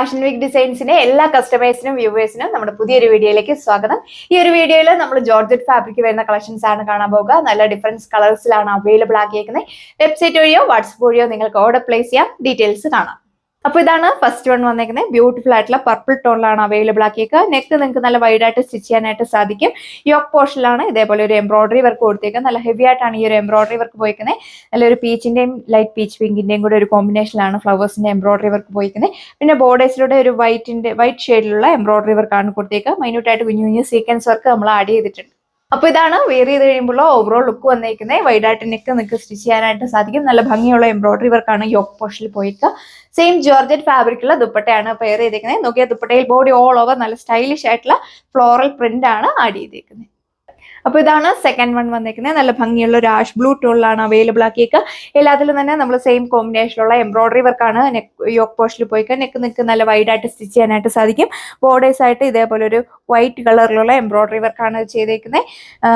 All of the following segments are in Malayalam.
ഫാഷൻ വീക്ക് ഡിസൈൻസിന്റെ എല്ലാ കസ്റ്റമേഴ്സിനും വ്യൂവേഴ്സിനും നമ്മുടെ പുതിയൊരു വീഡിയോയിലേക്ക് സ്വാഗതം. ഈ ഒരു വീഡിയോയിൽ നമ്മൾ ജോർജറ്റ് ഫാബ്രിക് വരുന്ന കളക്ഷൻസ് ആണ് കാണാൻ പോകുക. നല്ല ഡിഫറൻസ് കളേഴ്സിലാണ് അവൈലബിൾ ആക്കിയിരിക്കുന്നത്. വെബ്സൈറ്റ് വഴിയോ വാട്സ്ആപ്പ് വഴിയോ നിങ്ങൾക്ക് ഓർഡർ പ്ലേസ് ചെയ്യാം. ഡീറ്റെയിൽസ് കാണാം. അപ്പോൾ ഇതാണ് ഫസ്റ്റ് വൺ വന്നേക്കുന്നത്. ബ്യൂട്ടിഫുൾ ആയിട്ടുള്ള പർപ്പിൾ ടോണിലാണ് അവൈലബിൾ ആക്കിയേക്കുക. നെക്ക് നിങ്ങൾക്ക് നല്ല വൈഡ് ആയിട്ട് സ്റ്റിച്ച് ചെയ്യാനായിട്ട് സാധിക്കും. യോക്ക് പോർഷനിലാണ് ഇതേപോലെ ഒരു എംബ്രോയിഡറി വർക്ക് കൊടുത്തേക്കുക. നല്ല ഹെവി ആയിട്ടാണ് ഈ ഒരു എംബ്രോയിഡറി വർക്ക് പോയിരിക്കുന്നത്. നല്ലൊരു പീച്ചിന്റെയും ലൈറ്റ് പീച്ച് പിങ്കിന്റെയും കൂടെ ഒരു കോമ്പിനേഷനിലാണ് ഫ്ലവേഴ്സിന്റെ എംബ്രോയിഡറി വർക്ക് പോയിരിക്കുന്നത്. പിന്നെ ബോർഡേഴ്സിലൂടെ ഒരു വൈറ്റ് ഷെയ്ഡിലുള്ള എംബ്രോയിഡറി വർക്കാണ് കൊടുത്തേക്കുക. മൈന്യൂട്ടായിട്ട് കുഞ്ഞു കുഞ്ഞു സീക്വൻസ് വർക്ക് നമ്മൾ ആഡ് ചെയ്തിട്ടുണ്ട്. അപ്പൊ ഇതാണ് വെയർ ചെയ്ത് കഴിയുമ്പോൾ ഓവറോൾ ലുക്ക് വന്നേക്കുന്നത്. വൈഡായിട്ട് നെക്ക് സ്റ്റിച്ച് ചെയ്യാനായിട്ട് സാധിക്കും. നല്ല ഭംഗിയുള്ള എംബ്രോയിഡറി വർക്കാണ് യോക്ക് പോർഷനിൽ പോയിക്കുക. സെയിം ജോർജറ്റ് ഫാബ്രിക്കുള്ള ദുപ്പട്ടയാണ് പെയർ ചെയ്തേക്കുന്നത്. നോക്കിയാൽ ദുപ്പട്ടയിൽ ബോഡി ഓൾ ഓവർ നല്ല സ്റ്റൈലിഷ് ആയിട്ടുള്ള ഫ്ലോറൽ പ്രിന്റ് ആണ് ആഡ് ചെയ്തേക്കുന്നത്. അപ്പൊ ഇതാണ് സെക്കൻഡ് വൺ വന്നേക്കുന്നത്. നല്ല ഭംഗിയുള്ള ഒരു ആഷ് ബ്ലൂ ടോണിലാണ് അവൈലബിൾ ആക്കിയേക്കുക. എല്ലാത്തിലും തന്നെ നമ്മൾ സെയിം കോമ്പിനേഷനുള്ള എംബ്രോയിഡറി വർക്കാണ് യോക്ക് പോർഷനിൽ പോയിക്കുക. നെക്ക് നല്ല വൈഡായിട്ട് സ്റ്റിച്ച് ചെയ്യാനായിട്ട് സാധിക്കും. ബോർഡേഴ്സ് ആയിട്ട് ഇതേപോലെ ഒരു വൈറ്റ് കളറിലുള്ള എംബ്രോയിഡറി വർക്കാണ് ചെയ്തേക്കുന്നത്.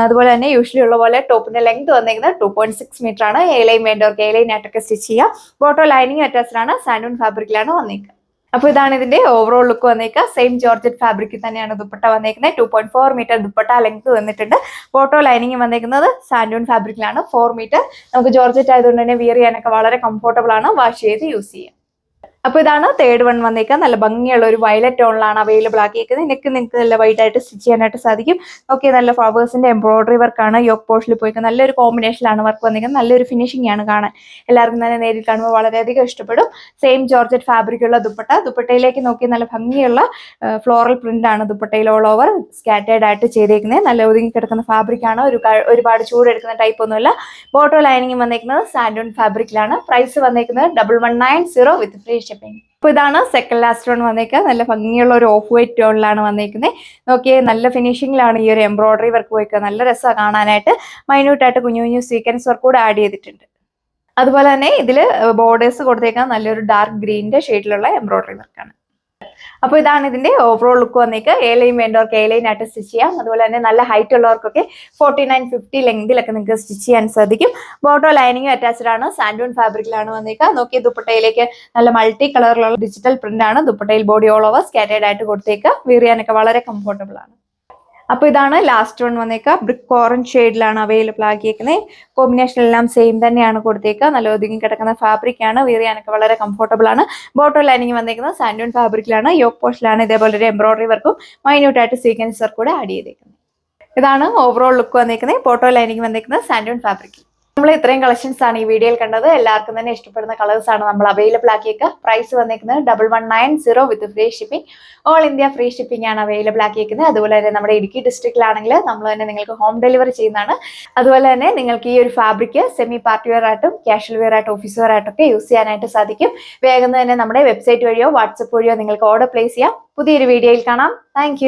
അതുപോലെ തന്നെ യൂഷ്വലി ഉള്ള പോലെ ടോപ്പിന്റെ ലെങ്ത് വന്നേക്കുന്നത് 2.6 മീറ്റർ ആണ്. എലൈൻ വേണ്ടവർക്ക് എലൈൻ ആയിട്ടൊക്കെ സ്റ്റിച്ച് ചെയ്യാം. ബോട്ടോ ലൈനിങ് അറ്റാച്ച്ഡ് ആണ്. സാൻഡൂൺ ഫാബ്രിക്കിലാണ് വന്നേക്കുക. അപ്പൊ ഇതാണ് ഇതിന്റെ ഓവറോൾ ലുക്ക് വന്നേക്കുക. സെയിം ജോർജറ്റ് ഫാബ്രിക്കിൽ തന്നെയാണ് ദുപ്പട്ട വന്നേക്കുന്നത്. 2.4 മീറ്റർ ദുപ്പട്ട ലെങ്ത് വന്നിട്ടുണ്ട്. ബോട്ടോ ലൈനിങ് വന്നേക്കുന്നത് സാൻഡൂൺ ഫാബ്രിക്കിലാണ്. 4 മീറ്റർ. നമുക്ക് ജോർജറ്റ് ആയതുകൊണ്ട് തന്നെ വിയർ ചെയ്യാനൊക്കെ വളരെ കംഫർട്ടബിൾ ആണ്. വാഷ് ചെയ്ത് യൂസ് ചെയ്യാം. അപ്പൊ ഇതാണ് തേർഡ് വൺ വന്നേക്കുക. നല്ല ഭംഗിയുള്ള ഒരു വയലറ്റ് ടോണിലാണ് അവൈലബിൾ ആക്കിയിരിക്കുന്നത്. നെക്ക് നല്ല വൈഡ് ആയിട്ട് സ്റ്റിച്ച് ചെയ്യാനായിട്ട് സാധിക്കും. ഓക്കെ, നല്ല ഫ്ലവേഴ്സിന്റെ എംബ്രോയിഡറി വർക്കാണ് യോക്ക് പോർഷനിൽ പോയിക്കുന്നത്. നല്ലൊരു കോമ്പിനേഷനിലാണ് വർക്ക് വന്നിരിക്കുന്നത്. നല്ലൊരു ഫിനിഷിംഗ് ആണ് കാണാൻ. എല്ലാവർക്കും തന്നെ നേരിൽ കാണുമ്പോൾ വളരെയധികം ഇഷ്ടപ്പെടും. സെയിം ജോർജറ്റ് ഫാബ്രിക്കുള്ള ദുപ്പട്ടയിലേക്ക് നോക്കി നല്ല ഭംഗിയുള്ള ഫ്ലോറൽ പ്രിന്റ് ആണ് ദുപ്പട്ടയിൽ ഓൾ ഓവർ സ്കാറ്റേർഡ് ആയിട്ട് ചെയ്തേക്കുന്നത്. നല്ല ഒതുങ്ങി കിടക്കുന്ന ഫാബ്രിക് ആണ്. ഒരുപാട് ചൂടെടുക്കുന്ന ടൈപ്പ് ഒന്നുമില്ല. ബോട്ടോ ലൈനിങ് വന്നേക്കുന്നത് സാൻഡൂൺ ഫാബ്രിക്കിലാണ്. പ്രൈസ് വന്നേക്കുന്നത് 1190 വിത്ത് ഫ്രീ ഷിപ്പിംഗ്. അപ്പൊ ഇതാണ് സെക്കൻഡ് ലാസ്റ്റ് വൺ വന്നേക്കുക. നല്ല ഭംഗിയുള്ള ഒരു ഓഫ് വൈറ്റ് ടോണിലാണ് വന്നേക്കുന്നത്. നോക്കിയേ, നല്ല ഫിനിഷിംഗിലാണ് ഈ ഒരു എംബ്രോയിഡറി വർക്ക് പോയിക്കുക. നല്ല രസമാണ് കാണാനായിട്ട്. മൈന്യൂട്ടായിട്ട് കുഞ്ഞു കുഞ്ഞു സീക്വൻസ് വർക്ക് കൂടെ ആഡ് ചെയ്തിട്ടുണ്ട്. അതുപോലെ തന്നെ ഇതിൽ ബോർഡേഴ്സ് കൊടുത്തേക്കാൻ നല്ലൊരു ഡാർക്ക് ഗ്രീനിന്റെ ഷെയ്ഡിലുള്ള എംബ്രോയിഡറി വർക്കാണ്. അപ്പൊ ഇതാണ് ഇതിന്റെ ഓവറോൾ ലുക്ക് വന്നേക്കുക. എലൈൻ വേണ്ടവർക്ക് എലൈൻ ആയിട്ട് സ്റ്റിച്ച് ചെയ്യാം. അതുപോലെ തന്നെ നല്ല ഹൈറ്റ് ഉള്ളവർക്കൊക്കെ 49-50 ലെങ്തിലൊക്കെ നിങ്ങൾക്ക് സ്റ്റിച്ച് ചെയ്യാൻ സാധിക്കും. ബോട്ടോ ലൈനിങ് അറ്റാച്ച്ഡ് ആണ്. സാൻഡൂൺ ഫാബ്രിക്കിലാണ് വന്നേക്കുക. നോക്കിയ ദുപ്പട്ടയിലേക്ക് നല്ല മൾട്ടി കളറിലുള്ള ഡിജിറ്റൽ പ്രിന്റ് ആണ്. ദുപ്പട്ടയിൽ ബോഡി ഓൾ ഓവർ സ്കാറ്റേർഡ് ആയിട്ട് കൊടുത്തേക്കുക. വിയർ ചെയ്യാനൊക്കെ വളരെ കംഫർട്ടബിൾ ആണ്. അപ്പൊ ഇതാണ് ലാസ്റ്റ് വൺ വന്നേക്കുക. ബ്രിക്ക് ഓറഞ്ച് ഷെയ്ഡിലാണ് അവൈലബിൾ ആക്കിയേക്കുന്നത്. കോമ്പിനേഷൻ എല്ലാം സെയിം തന്നെയാണ് കൊടുത്തേക്കുക. നല്ല ഒതുങ്ങി കിടക്കുന്ന ഫാബ്രിക് ആണ്. വിയർ ചെയ്യാനൊക്കെ വളരെ കംഫർട്ടബിൾ ആണ്. ബോട്ടോ ലൈനിങ് വന്നേക്കുന്നത് സാൻഡൂൺ ഫാബ്രിക്കിലാണ്. യോക്ക് പോർഷനിലാണ് ഇതേപോലെ ഒരു എംബ്രോയിഡറി വർക്കും മൈന്യൂട്ടായിട്ട് സീക്വൻസ് വർക്ക് കൂടെ ആഡ് ചെയ്തേക്കുന്നത്. ഇതാണ് ഓവറോൾ ലുക്ക് വന്നേക്കുന്നത്. ബോട്ടോ ലൈനിങ് വന്നേക്കുന്നത് സാൻഡൂൺ ഫാബ്രിക്കിൽ. നമ്മൾ ഇത്രയും കളക്ഷൻസ് ആണ് ഈ വീഡിയോയിൽ കണ്ടത്. എല്ലാവർക്കും തന്നെ ഇഷ്ടപ്പെടുന്ന കളേഴ്സ് ആണ് നമ്മൾ അവൈലബിൾ ആക്കിയേക്കുക. പ്രൈസ് വന്നേക്കുന്നത് 1190 വിത്ത് free shipping. All India free shipping ആണ് അവൈലബിൾ ആക്കിയേക്കുന്നത്. അതുപോലെ തന്നെ നമ്മുടെ ഇടുക്കി ഡിസ്ട്രിക്റ്റിലാണെങ്കിൽ നമ്മൾ തന്നെ നിങ്ങൾക്ക് ഹോം ഡെലിവറി ചെയ്യുന്നതാണ്. അതുപോലെ തന്നെ നിങ്ങൾക്ക് ഈ ഒരു ഫാബ്രിക് സെമി പാർട്ടി വെയർ ആയിട്ടും കാഷ്വൽ വെയർ ആയിട്ടും ഓഫീസ് വെയർ ആയിട്ടും ഒക്കെ യൂസ് ചെയ്യാനായിട്ട് സാധിക്കും. വേഗം തന്നെ നമ്മുടെ വെബ്സൈറ്റ് വഴിയോ വാട്സ്ആപ്പ് വഴിയോ നിങ്ങൾക്ക് ഓർഡർ പ്ലേസ് ചെയ്യാം. പുതിയൊരു വീഡിയോയിൽ കാണാം. താങ്ക്